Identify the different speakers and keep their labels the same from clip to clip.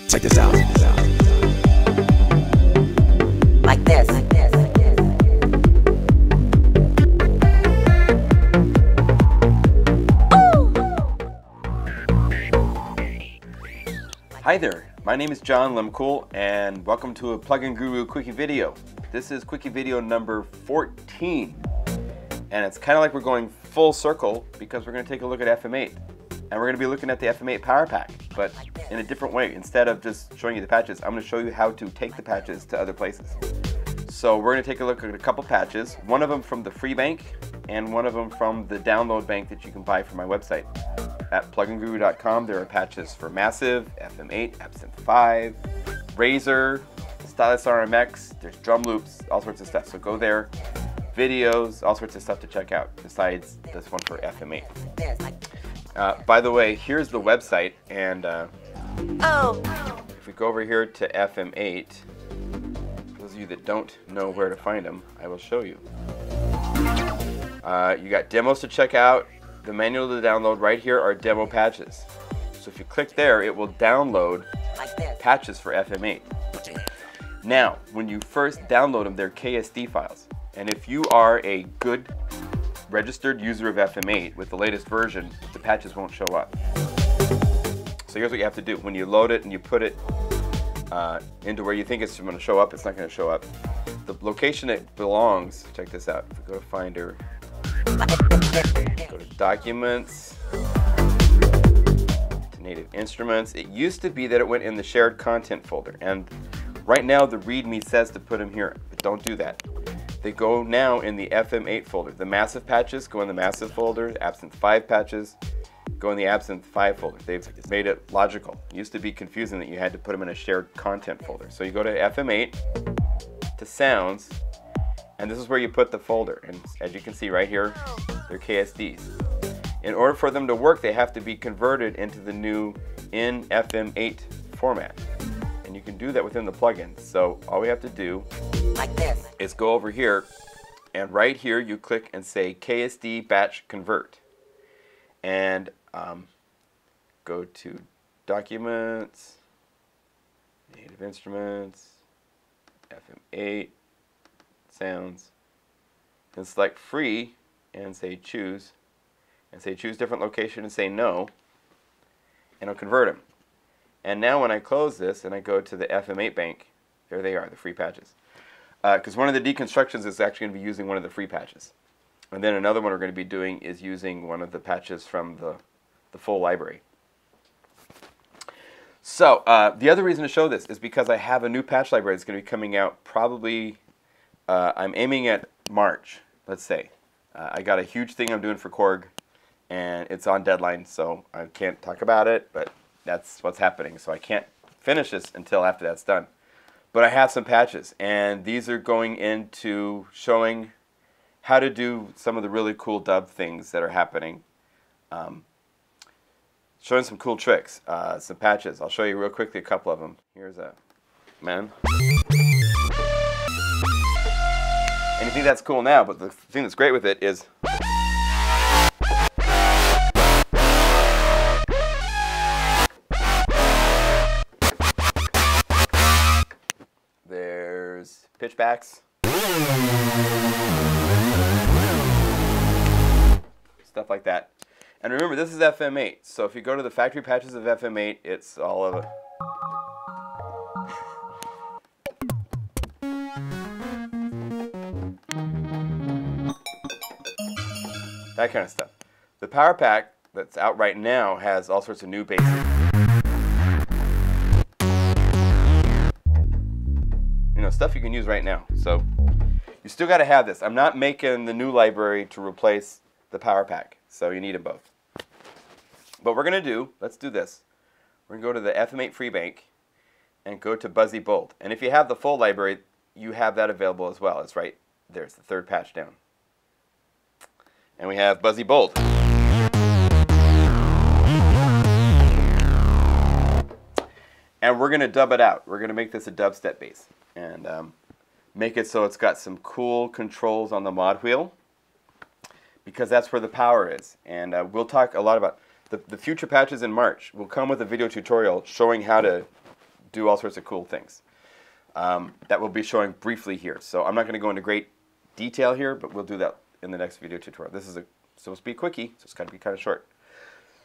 Speaker 1: Check this out. Like this.
Speaker 2: Hi there, my name is John Lemcool and welcome to a Plugin Guru Quik-E video. This is Quik-E video number 14 and it's kind of like we're going full circle because we're going to take a look at FM8 and we're going to be looking at the FM8 Power Pack, but in a different way. Instead of just showing you the patches, I'm going to show you how to take the patches to other places. So we're going to take a look at a couple patches, one of them from the free bank and one of them from the download bank that you can buy from my website. At pluginguru.com there are patches for Massive, FM8, Absinthe 5, Razor, Stylus RMX, there's drum loops, all sorts of stuff. So go there, videos, all sorts of stuff to check out besides this one for FM8. By the way, here's the website, and if we go over here to FM8, for those of you that don't know where to find them, I will show you. You got demos to check out. The manual to download right here are demo patches. So if you click there, it will download patches for FM8. Now, when you first download them, they're KSD files. And if you are a good registered user of FM8 with the latest version, the patches won't show up. So here's what you have to do. When you load it and you put it into where you think it's going to show up, it's not going to show up. The location it belongs, check this out. If we go to Finder, go to Documents, to Native Instruments. It used to be that it went in the Shared Content folder, and right now the README says to put them here, but don't do that. They go now in the FM8 folder. The Massive patches go in the Massive folder, the Absinthe 5 patches go in the Absinthe 5 folder. They've made it logical. It used to be confusing that you had to put them in a Shared Content folder. So you go to FM8, to Sounds, and this is where you put the folder. And as you can see right here, they're KSDs. In order for them to work, they have to be converted into the new in FM8 format. And you can do that within the plugin. So all we have to do is go over here, and right here you click and say KSD batch convert. And go to Documents, Native Instruments, FM8, Sounds, and select Free and say Choose, and say Choose Different Location and say No, and it'll convert them. And now when I close this and I go to the FM8 bank, there they are, the free patches. Because one of the deconstructions is actually going to be using one of the free patches. And then another one we're going to be doing is using one of the patches from the full library. So the other reason to show this is because I have a new patch library that's going to be coming out probably, I'm aiming at March, let's say. I got a huge thing I'm doing for Korg, and it's on deadline, so I can't talk about it, but that's what's happening. So I can't finish this until after that's done. But I have some patches, and these are going into showing how to do some of the really cool dub things that are happening. Showing some cool tricks, some patches. I'll show you real quickly a couple of them. Here's a man. And you think that's cool now, but the thing that's great with it is there's pitchbacks, stuff like that. And remember, this is FM8, so if you go to the factory patches of FM8, it's all of it. That kind of stuff. The Power Pack that's out right now has all sorts of new basics. You know, stuff you can use right now. So you still got to have this. I'm not making the new library to replace the Power Pack, so you need them both. But we're going to do, let's do this. We're going to go to the FM8 free bank and go to Buzzy Bolt. And if you have the full library, you have that available as well. It's right there's the third patch down. And we have Buzzy Bolt. And we're going to dub it out. We're going to make this a dubstep bass. And make it so it's got some cool controls on the mod wheel. Because that's where the power is. And we'll talk a lot about the future patches in March. Will come with a video tutorial showing how to do all sorts of cool things that we'll be showing briefly here. So I'm not going to go into great detail here, but we'll do that in the next video tutorial. This is supposed to be a quickie, so it's got to be kind of short.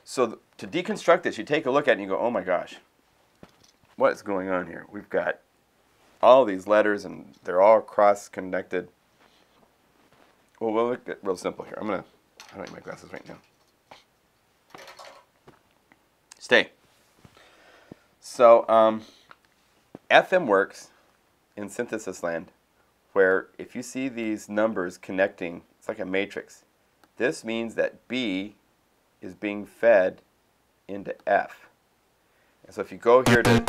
Speaker 2: So to deconstruct this, you take a look at it and you go, oh my gosh, what is going on here? We've got all these letters and they're all cross-connected. Well, we'll look at real simple here. I don't need my glasses right now. Stay. So FM works in synthesis land where if you see these numbers connecting, it's like a matrix. This means that B is being fed into F. And so if you go here to hear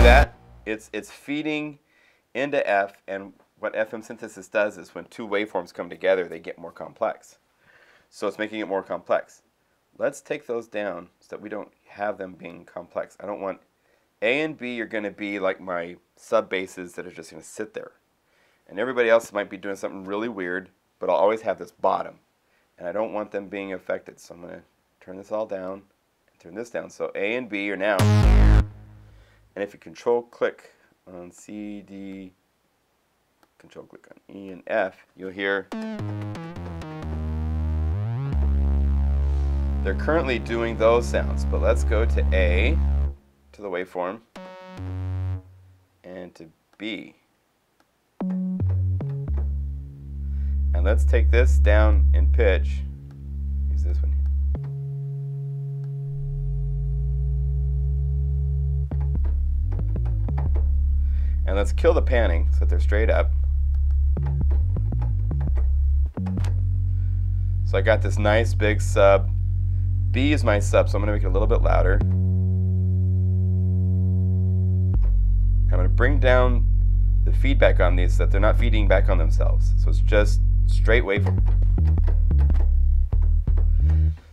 Speaker 2: that, it's feeding into F, and what FM synthesis does is when two waveforms come together, they get more complex. So it's making it more complex. Let's take those down so that we don't have them being complex. I don't want A and B are going to be like my sub basses that are just going to sit there. And everybody else might be doing something really weird, but I'll always have this bottom. And I don't want them being affected. So I'm going to turn this all down and turn this down. So A and B are now. And if you control click on C, D, control click on E and F, you'll hear they're currently doing those sounds. But let's go to A, to the waveform, and to B. And let's take this down in pitch. Use this one here. And let's kill the panning so that they're straight up. So I got this nice big sub. B is my sub, so I'm going to make it a little bit louder. I'm going to bring down the feedback on these so that they're not feeding back on themselves. So it's just straight waveform.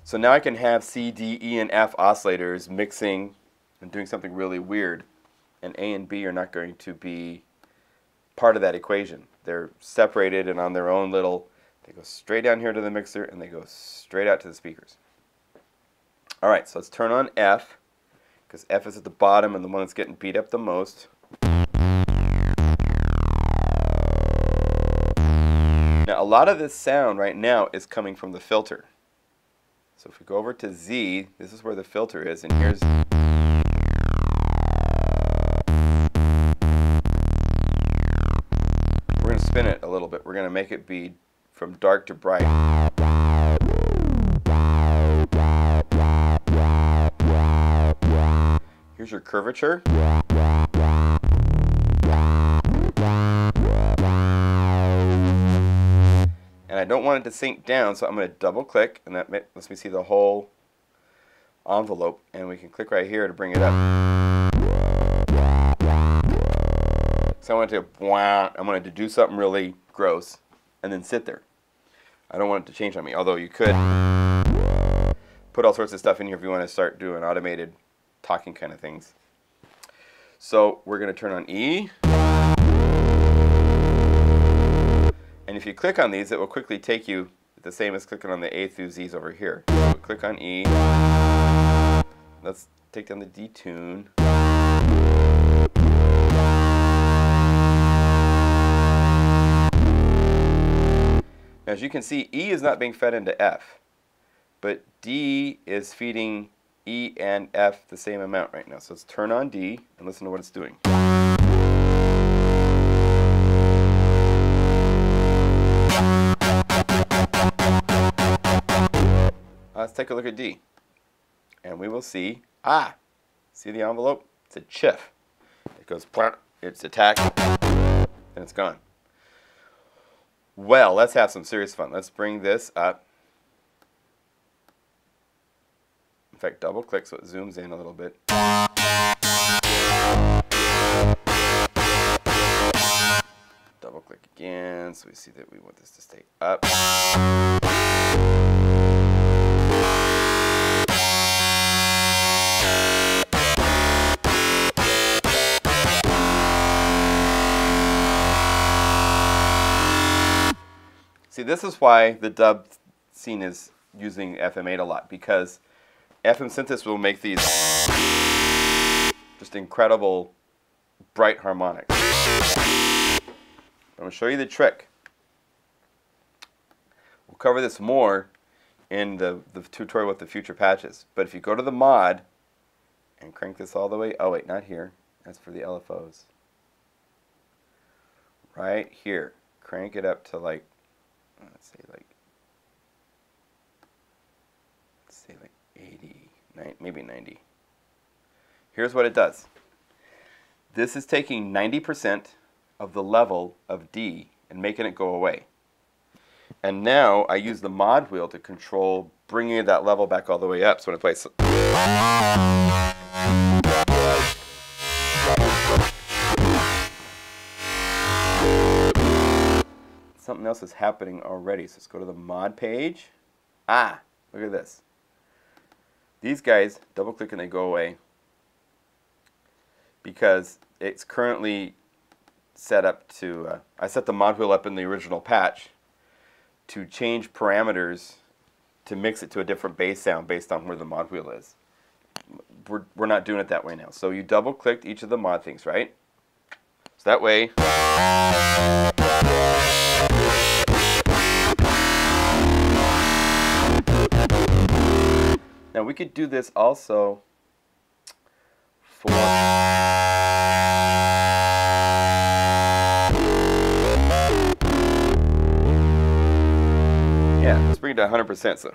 Speaker 2: So now I can have C, D, E, and F oscillators mixing and doing something really weird. And A and B are not going to be part of that equation. They're separated and on their own little, they go straight down here to the mixer and they go straight out to the speakers. Alright, so let's turn on F, because F is at the bottom and the one that's getting beat up the most. Now, a lot of this sound right now is coming from the filter. So if we go over to Z, this is where the filter is, and here's... We're going to spin it a little bit. We're going to make it be from dark to bright. Here's your curvature. And I don't want it to sink down, so I'm going to double click, and that lets me see the whole envelope, and we can click right here to bring it up. So I want it to do something really gross and then sit there. I don't want it to change on me, although you could put all sorts of stuff in here if you want to start doing automated talking kind of things. So we're going to turn on E. And if you click on these, it will quickly take you the same as clicking on the A through Z's over here. So click on E. Let's take down the Detune. Now, as you can see, E is not being fed into F, but D is feeding E and F the same amount right now. So let's turn on D and listen to what it's doing. Let's take a look at D. And we will see, see the envelope? It's a chiff. It goes, it's attacked, and it's gone. Well, let's have some serious fun. Let's bring this up. In fact, double click so it zooms in a little bit. Double click again so we see that we want this to stay up. See, this is why the dub scene is using FM8 a lot, because FM synthesis will make these just incredible bright harmonics. I'm going to show you the trick. We'll cover this more in the tutorial with the future patches. But if you go to the mod and crank this all the way, oh wait, not here. That's for the LFOs. Right here. Crank it up to like, let's say like 80, maybe 90. Here's what it does. This is taking 90% of the level of D and making it go away. And now I use the mod wheel to control bringing that level back all the way up. So when I play, something else is happening already. So let's go to the mod page. Ah, look at this. These guys, double click and they go away because it's currently set up to, I set the mod wheel up in the original patch to change parameters to mix it to a different bass sound based on where the mod wheel is. We're not doing it that way now. So you double clicked each of the mod things, right? So that way, now we could do this also for yeah, let's bring it to 100%. So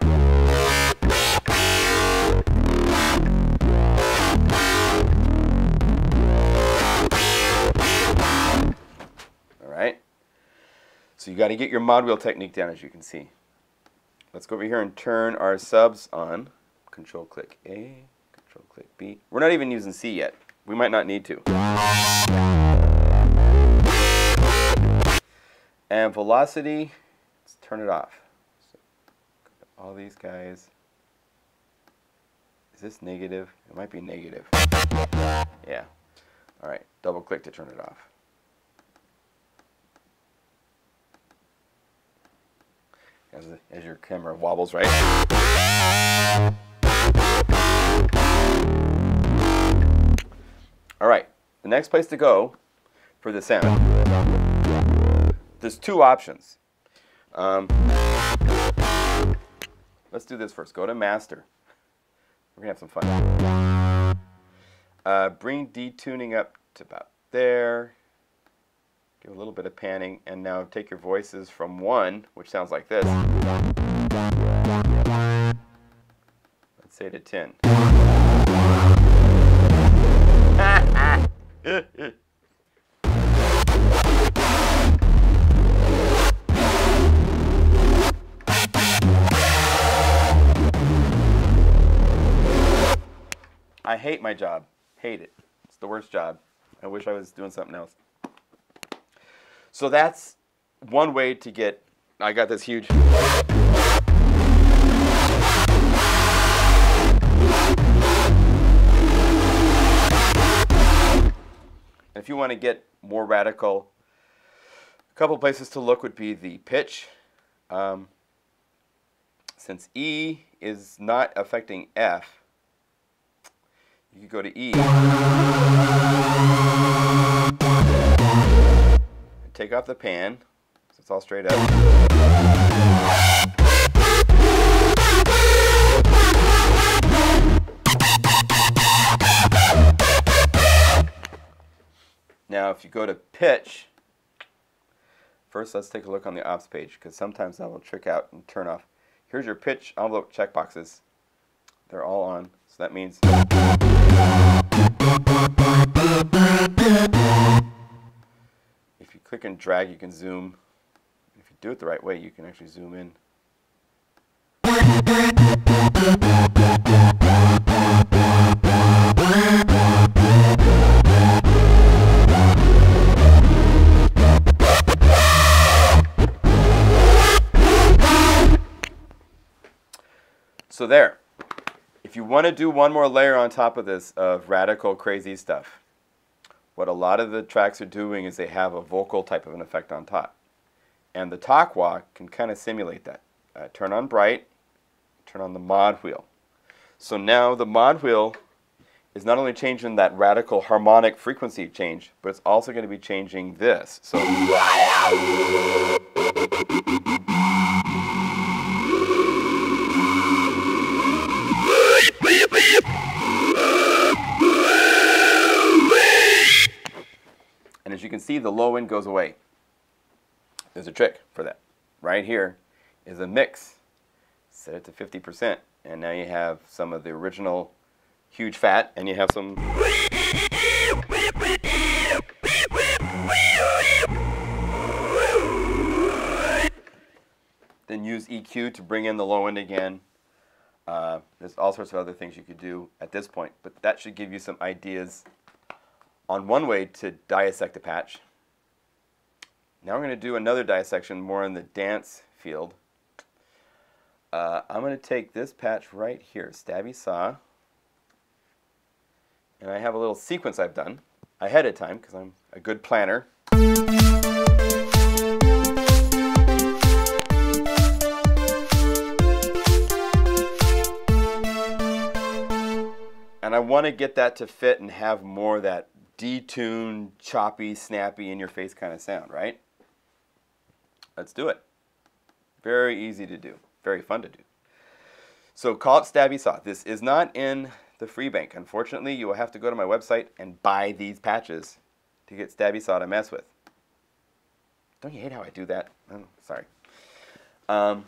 Speaker 2: all right. So you got to get your mod wheel technique down, as you can see. Let's go over here and turn our subs on. Control click A, Control click B. We're not even using C yet. We might not need to. And velocity, let's turn it off. So, all these guys. Is this negative? It might be negative. Yeah. All right. Double click to turn it off. As your camera wobbles, right? All right, the next place to go for the sound, there's two options. Let's do this first. Go to master. We're gonna have some fun. Bring detuning up to about there. Give a little bit of panning, and now take your voices from 1, which sounds like this. Let's say to 10. I hate my job. Hate it. It's the worst job. I wish I was doing something else. So that's one way to get, I got this huge. If you want to get more radical, a couple places to look would be the pitch. Since E is not affecting F, you could go to E. Take off the pan, so it's all straight up. Now if you go to pitch, first let's take a look on the ops page, because sometimes that will trick out and turn off. Here's your pitch envelope checkboxes. They're all on, so that means if you click and drag, you can zoom. If you do it the right way, you can actually zoom in. So there. If you want to do one more layer on top of this of radical, crazy stuff, what a lot of the tracks are doing is they have a vocal type of an effect on top. And the talk walk can kind of simulate that. Turn on bright, turn on the mod wheel. So now the mod wheel is not only changing that radical harmonic frequency change, but it's also going to be changing this. So and as you can see, the low end goes away. There's a trick for that. Right here is a mix. Set it to 50%, and now you have some of the original huge fat, and you have some. Then use EQ to bring in the low end again. There's all sorts of other things you could do at this point, but that should give you some ideas on one way to dissect a patch. Now we're going to do another dissection more in the dance field. I'm going to take this patch right here, stabby saw, and I have a little sequence I've done ahead of time because I'm a good planner. And I want to get that to fit and have more of that Detune, choppy, snappy, in-your-face kind of sound, right? Let's do it. Very easy to do. Very fun to do. So call it stabby saw. This is not in the free bank. Unfortunately, you will have to go to my website and buy these patches to get stabby saw to mess with. Don't you hate how I do that? Oh, sorry. But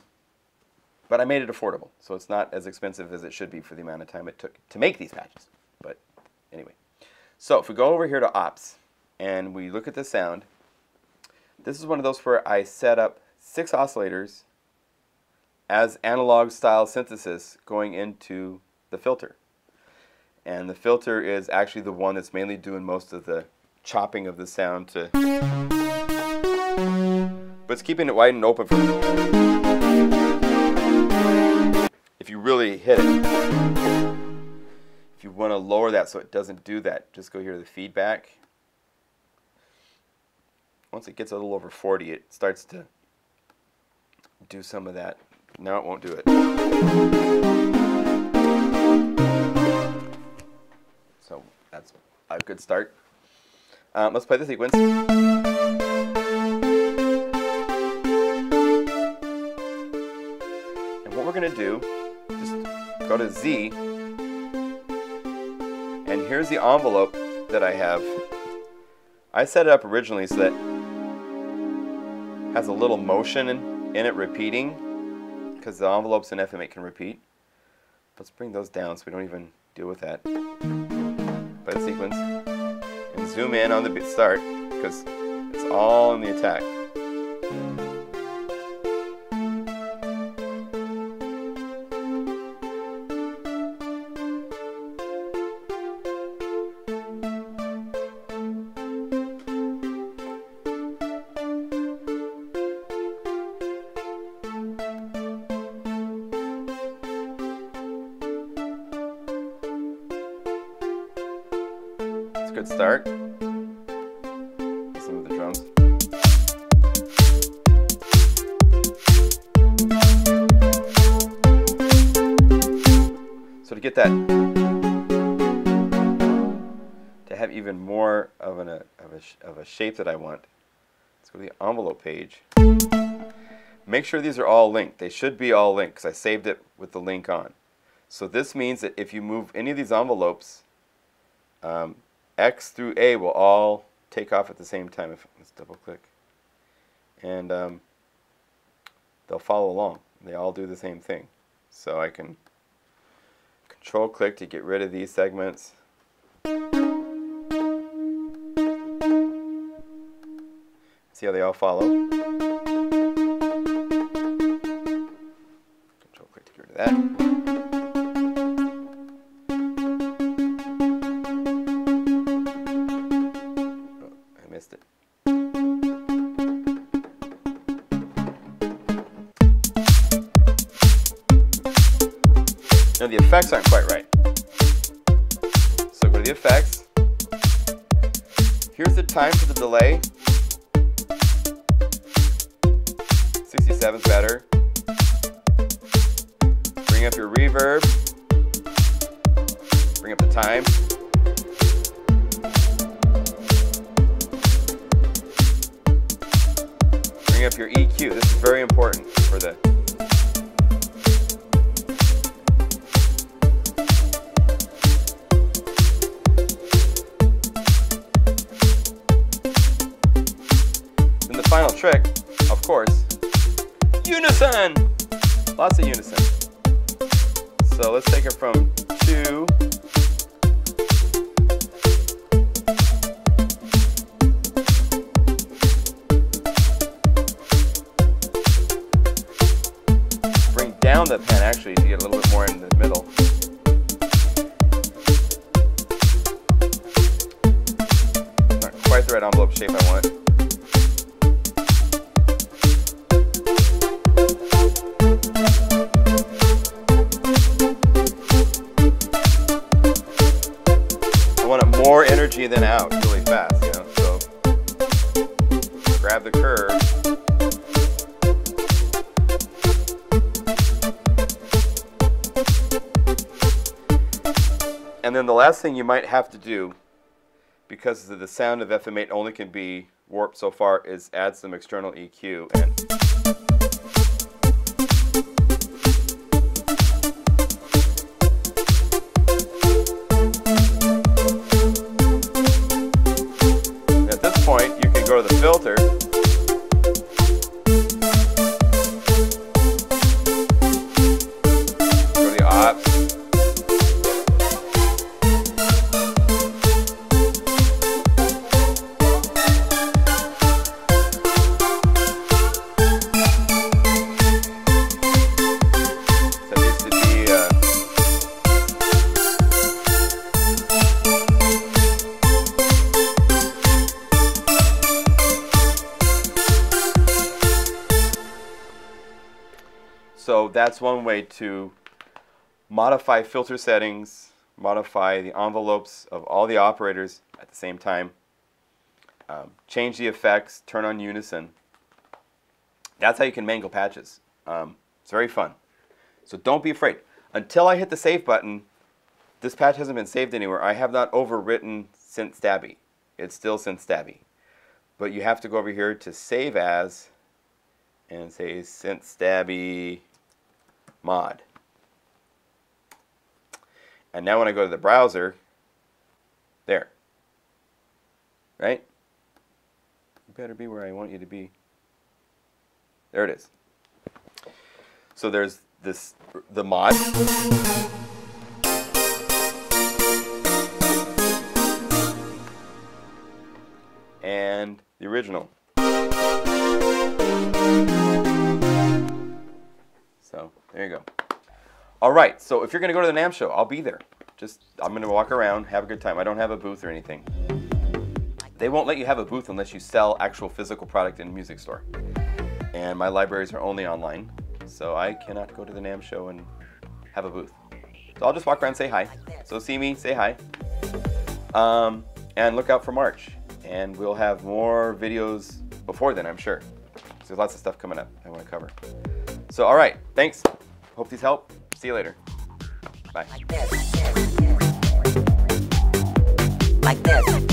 Speaker 2: I made it affordable, so it's not as expensive as it should be for the amount of time it took to make these patches. But anyway. So if we go over here to ops and we look at the sound, this is one of those where I set up 6 oscillators as analog style synthesis going into the filter. And the filter is actually the one that's mainly doing most of the chopping of the sound to, but it's keeping it wide and open for if you really hit it. If you want to lower that so it doesn't do that, just go here to the feedback. Once it gets a little over 40, it starts to do some of that. Now it won't do it. So that's a good start. Let's play the sequence. And what we're going to do, just go to Z, and here's the envelope that I have. I set it up originally so that it has a little motion in it repeating, because the envelopes in FM8 can repeat. Let's bring those down so we don't even deal with that. Play the sequence and zoom in on the start because it's all in the attack. Good start. Some of the drums. So to get that to have even more of a shape that I want, let's go to the envelope page. Make sure these are all linked. They should be all linked because I saved it with the link on. So this means that if you move any of these envelopes, X through A will all take off at the same time. Let's double click. And they'll follow along. They all do the same thing. So I can control click to get rid of these segments. See how they all follow? Control click to get rid of that. Now the effects aren't quite right. So go to the effects. Here's the time for the delay. 67's better. Bring up your reverb. Bring up the time. Bring up your EQ. This is very important for the... Then the final trick, of course, unison! Lots of unison. So let's take it from 2. Bring down the pen actually to get a little bit more in the middle. Not quite the right envelope shape I want. More energy than out really fast, you know, so grab the curve. And then the last thing you might have to do, because the sound of FM8 only can be warped so far, is add some external EQ. And point, you can go to the filter, go to the ops, that needs to be so that's one way to modify filter settings, modify the envelopes of all the operators at the same time, change the effects, turn on unison. That's how you can mangle patches. It's very fun. So don't be afraid. Until I hit the save button, this patch hasn't been saved anywhere. I have not overwritten synth stabby. It's still synth stabby. But you have to go over here to save as and say synth stabby mod. And now when I go to the browser, there. Right? You better be where I want you to be. There it is. So there's this, the mod. And the original. So there you go. All right, so if you're going to go to the NAMM show, I'll be there. I'm going to walk around, have a good time. I don't have a booth or anything. They won't let you have a booth unless you sell actual physical product in a music store. And my libraries are only online, so I cannot go to the NAMM show and have a booth. So I'll just walk around and say hi. So see me, say hi. And look out for March. And we'll have more videos before then, I'm sure. So there's lots of stuff coming up I want to cover. So all right, thanks. Hope these help. See you later. Bye.
Speaker 1: Like this.